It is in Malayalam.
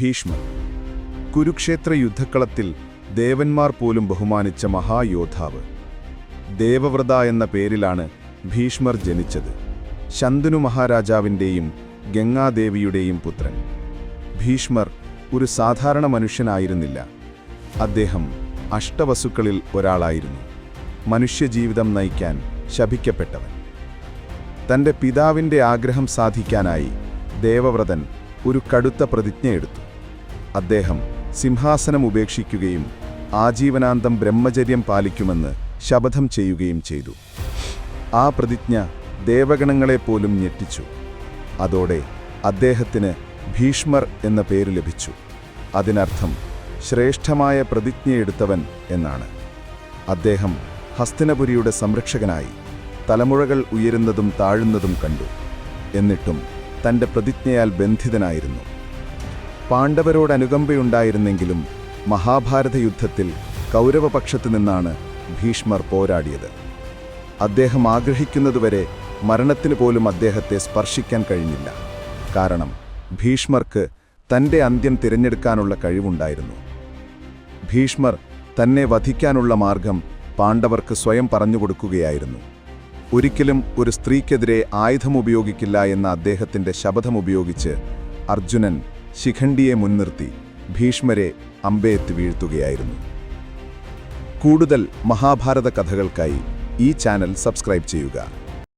ഭീഷ്മർ കുരുക്ഷേത്ര യുദ്ധക്കളത്തിൽ ദേവന്മാർ പോലും ബഹുമാനിച്ച മഹായോദ്ധാവ്. ദേവവ്രത എന്ന പേരിലാണ് ഭീഷ്മർ ജനിച്ചത്. ശന്തനു മഹാരാജാവിൻ്റെയും ഗംഗാദേവിയുടെയും പുത്രൻ. ഭീഷ്മർ ഒരു സാധാരണ മനുഷ്യനായിരുന്നില്ല. അദ്ദേഹം അഷ്ടവസുക്കളിൽ ഒരാളായിരുന്നു. മനുഷ്യജീവിതം നയിക്കാൻ ശപിക്കപ്പെട്ടവൻ. തൻ്റെ പിതാവിൻ്റെ ആഗ്രഹം സാധിക്കാനായി ദേവവ്രതൻ ഒരു കടുത്ത പ്രതിജ്ഞയെടുത്തു. അദ്ദേഹം സിംഹാസനം ഉപേക്ഷിക്കുകയും ആജീവനാന്തം ബ്രഹ്മചര്യം പാലിക്കുമെന്ന് ശപഥം ചെയ്യുകയും ചെയ്തു. ആ പ്രതിജ്ഞ ദേവഗണങ്ങളെപ്പോലും ഞെട്ടിച്ചു. അതോടെ അദ്ദേഹത്തിന് ഭീഷ്മർ എന്ന പേര് ലഭിച്ചു. അതിനർത്ഥം ശ്രേഷ്ഠമായ പ്രതിജ്ഞയെടുത്തവൻ എന്നാണ്. അദ്ദേഹം ഹസ്തിനപുരിയുടെ സംരക്ഷകനായി തലമുറകൾ ഉയരുന്നതും താഴുന്നതും കണ്ടു. എന്നിട്ടും തൻ്റെ പ്രതിജ്ഞയാൽ ബന്ധിതനായിരുന്നു. പാണ്ഡവരോടനുകമ്പയുണ്ടായിരുന്നെങ്കിലും മഹാഭാരത യുദ്ധത്തിൽ കൗരവപക്ഷത്തു നിന്നാണ് ഭീഷ്മർ പോരാടിയത്. അദ്ദേഹം ആഗ്രഹിക്കുന്നതുവരെ മരണത്തിന് പോലും അദ്ദേഹത്തെ സ്പർശിക്കാൻ കഴിഞ്ഞില്ല. കാരണം ഭീഷ്മർക്ക് തൻ്റെ അന്ത്യം തിരഞ്ഞെടുക്കാനുള്ള കഴിവുണ്ടായിരുന്നു. ഭീഷ്മർ തന്നെ വധിക്കാനുള്ള മാർഗം പാണ്ഡവർക്ക് സ്വയം പറഞ്ഞുകൊടുക്കുകയായിരുന്നു. ഒരിക്കലും ഒരു സ്ത്രീക്കെതിരെ ആയുധമുപയോഗിക്കില്ല എന്ന അദ്ദേഹത്തിൻ്റെ ശപഥമുപയോഗിച്ച് അർജുനൻ ശിഖണ്ഡിയെ മുൻനിർത്തി ഭീഷ്മരെ അമ്പെയ്ത്ത് വീഴ്ത്തുകയായിരുന്നു. കൂടുതൽ മഹാഭാരത കഥകൾക്കായി ഈ ചാനൽ സബ്സ്ക്രൈബ് ചെയ്യുക.